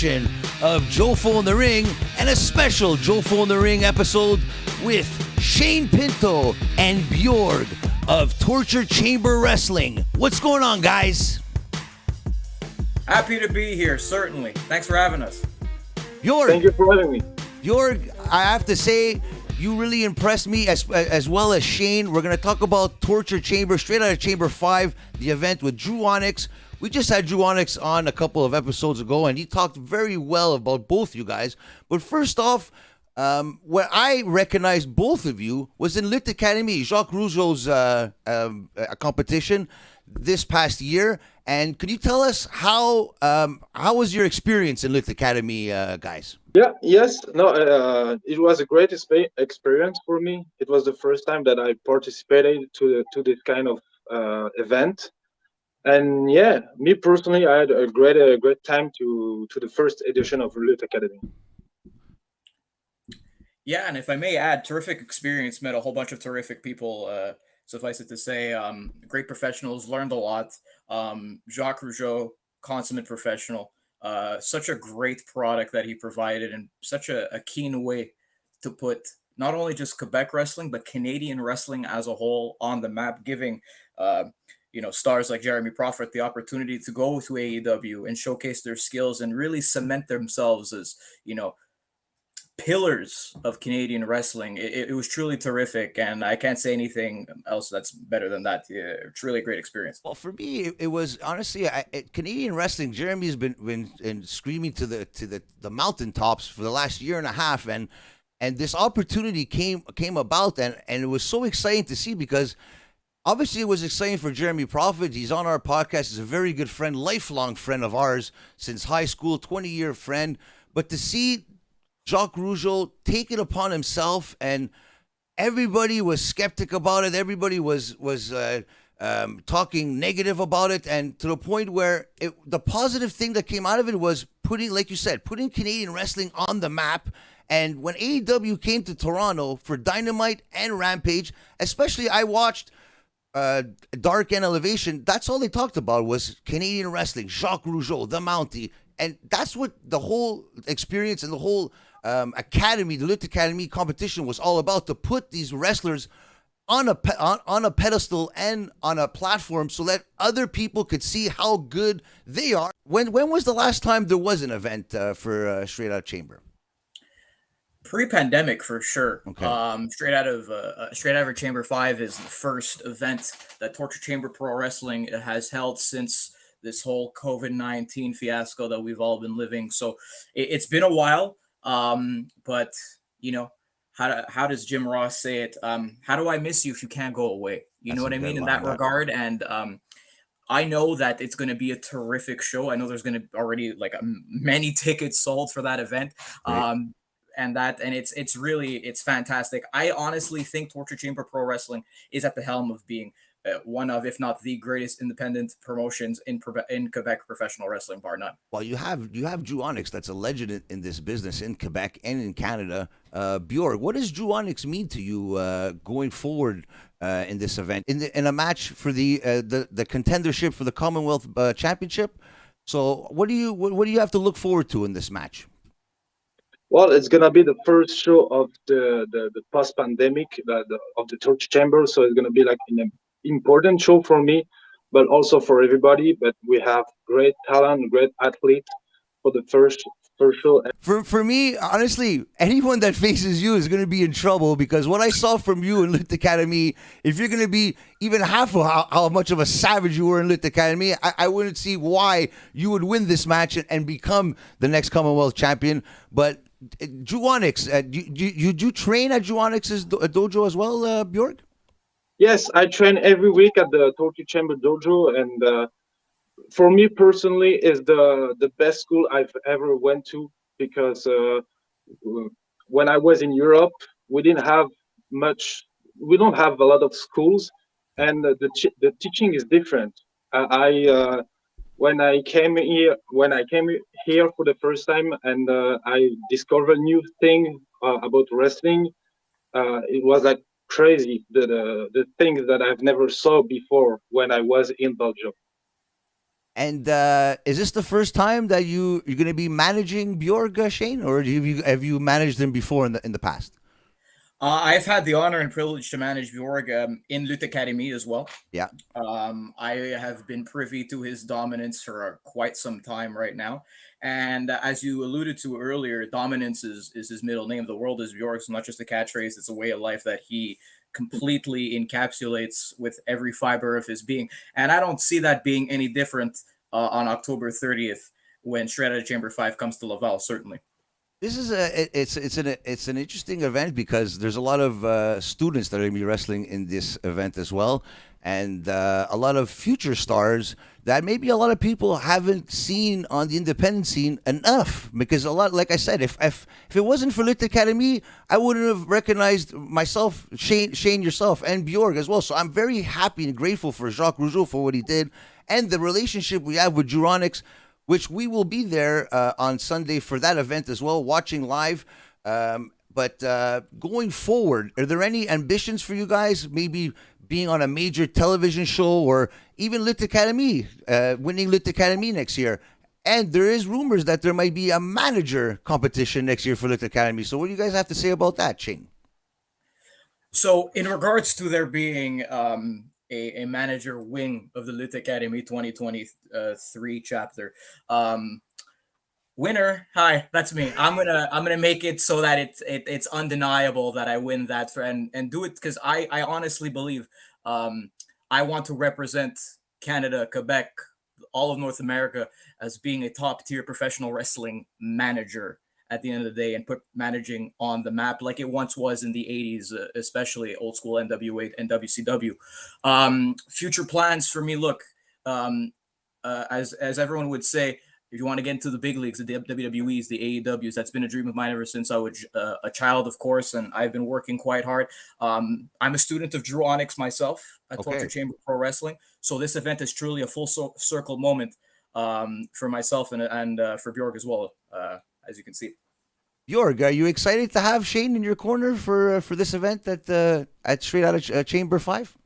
edition of Jofo in the Ring and a special Jofo in the Ring episode with Shane Pinto and Bjorg of Torture Chamber Wrestling. What's going on, guys? Happy to be here, certainly. Thanks for having us. Bjorg. Thank you for having me. Bjorg, I have to say, you really impressed me as well as Shane. We're going to talk about Torture Chamber, straight out of Chamber 5, the event with Drew Onyx. We just had Drew Onyx on a couple of episodes ago, and he talked very well about both you guys. But first off, where I recognized both of you was in Lutte Academy, Jacques Rougeau's competition this past year. And could you tell us how was your experience in Lutte Academy, guys? It was a great experience for me. It was the first time that I participated to this kind of event. And yeah, me personally, I had a great time to the first edition of Lutte Academy. Yeah, and if I may add, terrific experience. Met a whole bunch of terrific people. Suffice it to say, great professionals. Learned a lot. Jacques Rougeau, consummate professional. Such a great product that he provided, and such a keen way to put not only just Quebec wrestling but Canadian wrestling as a whole on the map, giving stars like Jeremy Prophet the opportunity to go to AEW and showcase their skills and really cement themselves as, pillars of Canadian wrestling. It was truly terrific, and I can't say anything else that's better than that. It's really a great experience. Well, for me, it was honestly Canadian wrestling. Jeremy's been screaming to the mountaintops for the last year and a half, and this opportunity came about, and it was so exciting to see because. Obviously, it was exciting for Jeremy Prophet. He's on our podcast. He's a very good friend, lifelong friend of ours since high school, 20-year friend. But to see Jacques Rougeau take it upon himself, and everybody was skeptic about it. Everybody was talking negative about it, and to the point where the positive thing that came out of it was putting, like you said, putting Canadian wrestling on the map. And when AEW came to Toronto for Dynamite and Rampage, especially I watched Dark and Elevation, that's all they talked about was Canadian wrestling, Jacques Rougeau, the Mountie, and that's what the whole experience and the whole academy, the Lutte Academy competition was all about, to put these wrestlers on a pedestal and on a platform so that other people could see how good they are. When was the last time there was an event for Straight Out Chamber? Pre-pandemic, for sure. Okay. Straight out of Chamber 5 is the first event that Torture Chamber Pro Wrestling has held since this whole COVID-19 fiasco that we've all been living. So it's been a while, but how does Jim Ross say it? How do I miss you if you can't go away? You know what I mean in that regard. And I know that it's going to be a terrific show. I know there's going to already many tickets sold for that event. Right. And it's fantastic. I honestly think Torture Chamber Pro Wrestling is at the helm of being one of, if not the greatest independent promotions in Quebec professional wrestling, bar none. Well, you have Drew Onyx, that's a legend in this business in Quebec and in Canada. Bjorg, what does Drew Onyx mean to you going forward in this event, in a match for the contendership for the Commonwealth Championship? So, what do you have to look forward to in this match? Well, it's gonna be the first show of the post-pandemic of the Torture Chamber, so it's gonna be like an important show for me, but also for everybody. But we have great talent, great athletes for the first show. For me, honestly, anyone that faces you is going to be in trouble, because what I saw from you in Lutte Academy, if you're going to be even half of how much of a savage you were in Lutte Academy, I wouldn't see why you would win this match and become the next Commonwealth champion. But Drew Onyx, you train at Drew Onyx's dojo as well, Bjorg? Yes, I train every week at the Torture Chamber dojo, and for me personally, is the best school I've ever went to, because when I was in Europe, we didn't have much. We don't have a lot of schools, and the teaching is different. I when I came here for the first time, and I discovered new thing about wrestling. It was like crazy, the things that I've never saw before when I was in Belgium. And is this the first time that you're going to be managing Bjorg, Shane, or have you managed him before in the past? I've had the honor and privilege to manage Bjorg in Lut Academy as well. Yeah. I have been privy to his dominance for quite some time right now. And as you alluded to earlier, dominance is his middle name. The world is Bjork's, not just a catchphrase, it's a way of life that he completely encapsulates with every fiber of his being. And I don't see that being any different on October 30th when Straight Outta Chamber 5 comes to Laval, certainly. This is it's an interesting event because there's a lot of students that are going to be wrestling in this event as well, and a lot of future stars that maybe a lot of people haven't seen on the independent scene enough. Because a lot, like I said, if it wasn't for Lit Academy, I wouldn't have recognized myself, Shane yourself, and Bjorg as well. So I'm very happy and grateful for Jacques Rougeau for what he did, and the relationship we have with Onyx, which we will be there on Sunday for that event as well, watching live. But going forward, are there any ambitions for you guys? Maybe being on a major television show or even Lit Academy, winning Lit Academy next year. And there is rumors that there might be a manager competition next year for Lit Academy. So what do you guys have to say about that, Shane? So, in regards to there being a manager wing of the Lit Academy 2023 chapter, winner, hi, that's me. I'm gonna make it so that it's undeniable that I win that for and do it because I honestly believe I want to represent Canada, Quebec, all of North America as being a top tier professional wrestling manager at the end of the day and put managing on the map like it once was in the 80s, especially old school NWA and WCW. Future plans for me, look, as everyone would say, if you want to get into the big leagues, the WWEs, the AEWs, that's been a dream of mine ever since I was a child, of course, and I've been working quite hard. I'm a student of Drew Onyx myself at Torture Okay. Chamber Pro Wrestling, so this event is truly a full circle moment for myself and for Bjorg as well, as you can see. Bjorg, are you excited to have Shane in your corner for this event at Straight Outta Chamber 5?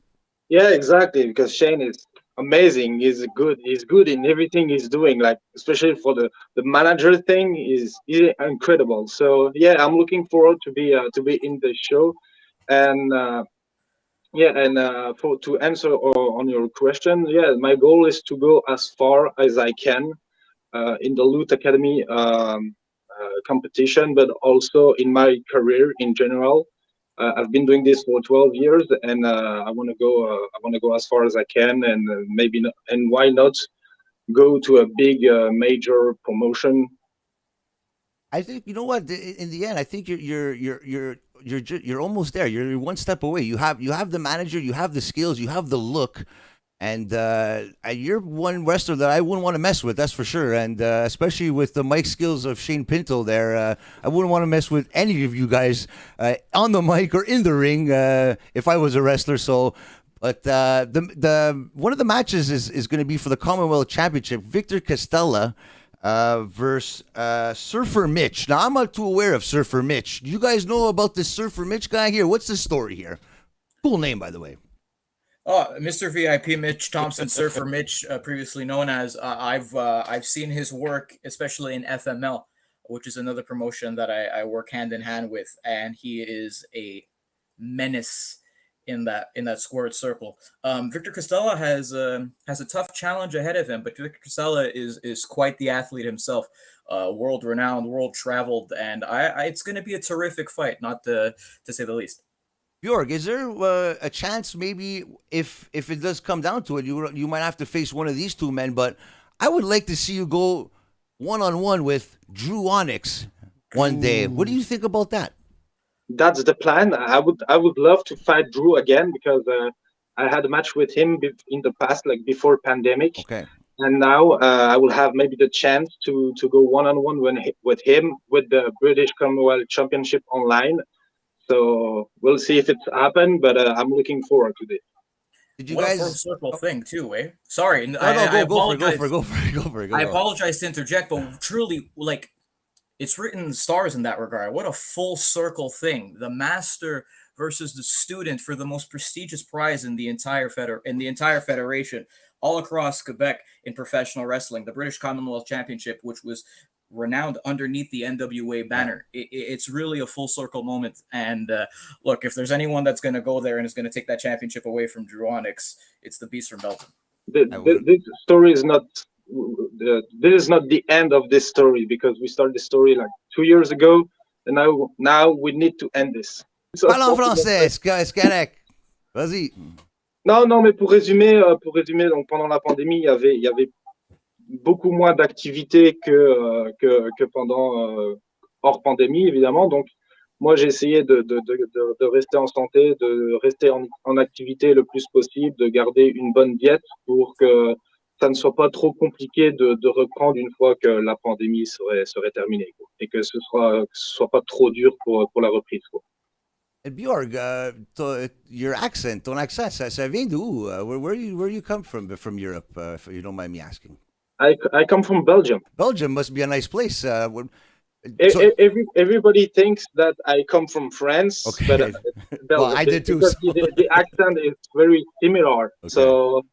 Yeah, exactly. Because Shane is amazing. He's good. He's good in everything he's doing. Like especially for the manager thing, is incredible. So yeah, I'm looking forward to be in the show, and yeah, and for to answer on your question, yeah, my goal is to go as far as I can in the Loot Academy competition, but also in my career in general. I've been doing this for 12 years, and I want to go. I want to go as far as I can, and maybe not, and why not go to a big major promotion. I think you know what. In the end, I think you're almost there. You're one step away. You have the manager, you have the skills, you have the look, and you're one wrestler that I wouldn't want to mess with. That's for sure. And especially with the mic skills of Shane Pinto, there, I wouldn't want to mess with any of you guys on the mic or in the ring if I was a wrestler. So. But the one of the matches is going to be for the Commonwealth Championship. Victor Costella versus Surfer Mitch. Now, I'm not too aware of Surfer Mitch. Do you guys know about this Surfer Mitch guy here? What's the story here? Cool name, by the way. Oh, Mr. VIP Mitch Thompson, Surfer Mitch, previously known as. I've seen his work, especially in FML, which is another promotion that I work hand in hand with, and he is a menace in that squared circle. Victor Costella has a tough challenge ahead of him, but Victor Costella is quite the athlete himself, world renowned, world traveled, and it's going to be a terrific fight, not to say the least. Bjorg, is there a chance maybe if it does come down to it, you might have to face one of these two men, but I would like to see you go one on one with Drew Onyx one day. What do Ooh. you think about that? That's the plan. I would love to fight Drew again because I had a match with him in the past, like before pandemic, Okay. and now I will have maybe the chance to go one on one with him with the British Commonwealth Championship online. So we'll see if it's happened, but I'm looking forward to this. Did you What a full guys? circle thing, too, eh? Sorry, No, no, I go for it, go for it, apologize. go for it, go for it, I go. apologize to interject, but truly, like, it's written in the stars in that regard. What a full circle thing. The master versus the student for the most prestigious prize in the entire federation. all across Quebec in professional wrestling. The British Commonwealth Championship, which was renowned underneath the NWA banner. It's really a full circle moment. And look, if there's anyone that's going to go there and is going to take that championship away from Drew Onyx, it's the Beast from Belgium. This story is not. This is not the end of this story, because we started the story like 2 years ago, and now we need to end this. Parle en français, c'est correct. Vas-y. Non, mais pour résumer, donc pendant la pandémie, il y avait beaucoup moins d'activités que pendant hors pandémie, évidemment. Donc, moi, j'ai essayé de rester en santé, de rester en activité le plus possible, de garder une bonne diète pour que ça ne soit pas trop compliqué de reprendre une fois que la pandémie serait terminée, quoi, et que ce soit pas trop dur pour la reprise, quoi. And Bjorg, your accent, ton accent, ça vient d'où? Where you come from Europe, if you don't mind me asking? I come from Belgium. Belgium must be a nice place. Everybody thinks that I come from France, Okay. but Belgium, Well, I did too, because so- the accent is very similar. Okay. So,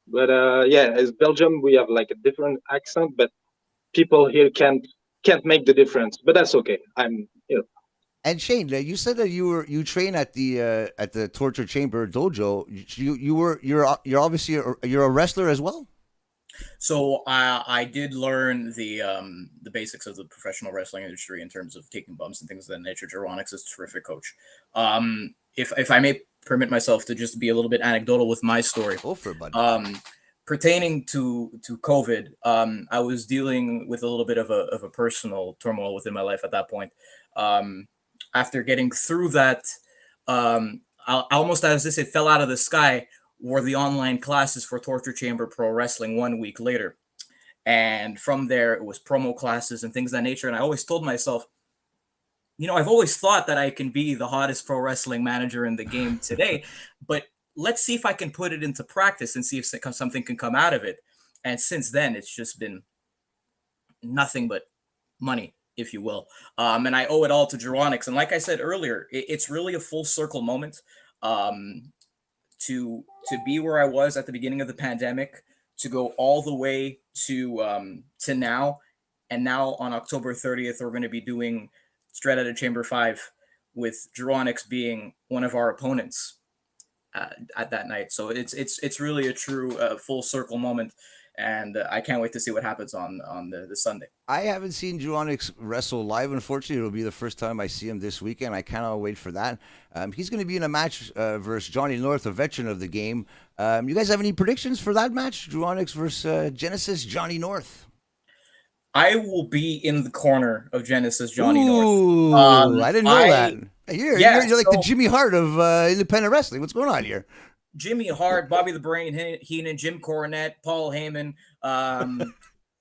but yeah, as Belgium, we have like a different accent, but people here can't make the difference. But that's okay. And Shane, you said that you train at the Torture Chamber dojo. You're obviously you're a wrestler as well. So I did learn the basics of the professional wrestling industry in terms of taking bumps and things of that nature. Onyx is a terrific coach. If I may permit myself to just be a little bit anecdotal with my story. Go for it, buddy. Pertaining to COVID, I was dealing with a little bit of a personal turmoil within my life at that point. After getting through that, almost as if it fell out of the sky, were the online classes for Torture Chamber Pro Wrestling 1 week later. And from there, it was promo classes and things of that nature. And I always told myself, I've always thought that I can be the hottest pro wrestling manager in the game today, but let's see if I can put it into practice and see if something can come out of it. And since then, it's just been nothing but money, if you will. And I owe it all to Onyx. And like I said earlier, it's really a full circle moment. To be where I was at the beginning of the pandemic, to go all the way to now, and now on October 30th, we're going to be doing Straight Outta Chamber 5 with Onyx being one of our opponents at that night. So it's really a true full circle moment, and I can't wait to see what happens on the Sunday. I haven't seen Onyx wrestle live. Unfortunately, it'll be the first time I see him this weekend. I cannot wait for that. He's going to be in a match versus Johnny North, a veteran of the game. You guys have any predictions for that match? Onyx versus Genesis Johnny North. I will be in the corner of Genesis Johnny Ooh, North. I didn't know that. You're like the Jimmy Hart of independent wrestling. What's going on here? Jimmy Hart, Bobby the Brain Heenan, Jim Cornette, Paul Heyman.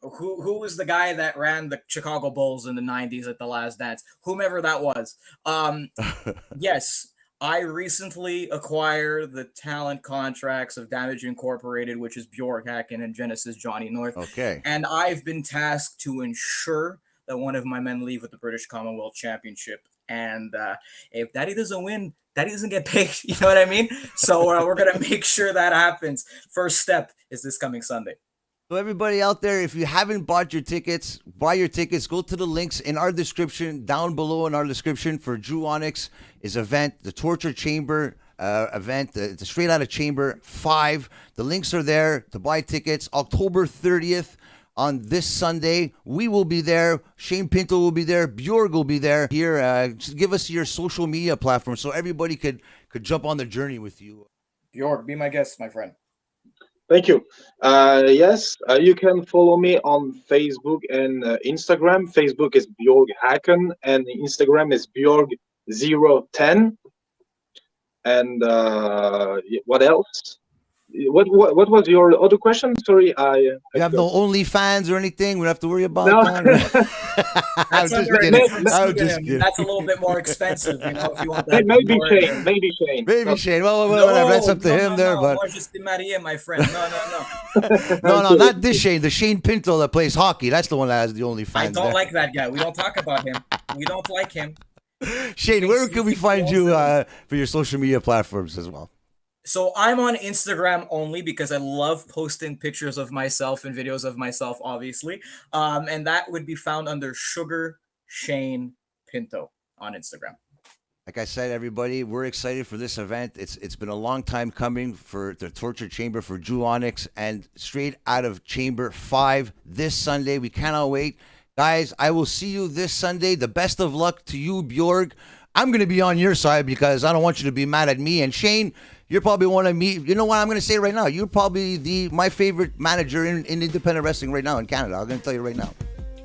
Who was the guy that ran the Chicago Bulls in the 90s at The Last Dance? Whomever that was. Yes, I recently acquired the talent contracts of Damage Incorporated, which is Bjorg Haaken and Genesis Johnny North. Okay. And I've been tasked to ensure that one of my men leave with the British Commonwealth Championship. And if Daddy doesn't win, Daddy doesn't get paid. You know what I mean? So we're going to make sure that happens. First step is this coming Sunday. So everybody out there, if you haven't bought your tickets, buy your tickets. Go to the links in our description, down below in our description for Drew Onyx, his event, the Torture Chamber event, the Straight Outta Chamber 5. The links are there to buy tickets. October 30th on this Sunday. We will be there. Shane Pinto will be there. Bjorg will be there. Here, just give us your social media platform so everybody could jump on the journey with you. Bjorg, be my guest, my friend. Thank you. Yes, you can follow me on Facebook and Instagram. Facebook is Bjorg Haaken, and Instagram is Bjorg010. And what else? What was your other question? Sorry, You have no OnlyFans or anything? We don't have to worry about that. That's I'm just under kidding. a I'm just kidding. That's a little bit more expensive, if you want that. Maybe more- Shane. Maybe Shane. Maybe Shane. Well, whatever. That's up to him there. No, But moi, je suis marié, my friend. No. no, not this Shane. The Shane Pinto that plays hockey. That's the one that has the OnlyFans. I don't there. like that guy. We don't talk about him. We don't like him. Shane, where can we find you for your social media platforms as well? So I'm on Instagram only because I love posting pictures of myself and videos of myself, obviously. And that would be found under Sugar Shane Pinto on Instagram. Like I said, everybody, we're excited for this event. It's been a long time coming for the Torture Chamber for Drew Onyx and straight out of Chamber 5 this Sunday. We cannot wait. Guys, I will see you this Sunday. The best of luck to you, Bjorg. I'm going to be on your side because I don't want you to be mad at me. And Shane, you're probably one of me. You know what I'm going to say right now? You're probably my favorite manager in independent wrestling right now in Canada. I'm going to tell you right now.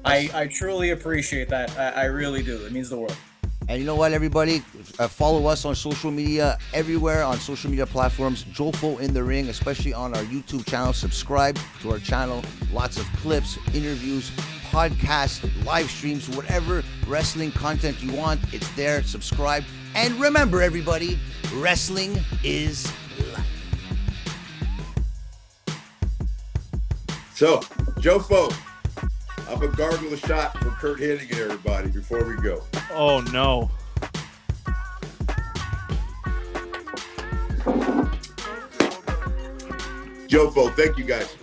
I truly appreciate that. I really do. It means the world. And you know what, everybody? Follow us on social media, everywhere on social media platforms. Jofo in the Ring, especially on our YouTube channel. Subscribe to our channel. Lots of clips, interviews, podcasts, live streams, whatever wrestling content you want. It's there. Subscribe. And remember, everybody, wrestling is life. So, Jofo, up a gargle shot for Kurt Hennigan, everybody, before we go. Oh, no. Jofo, thank you guys.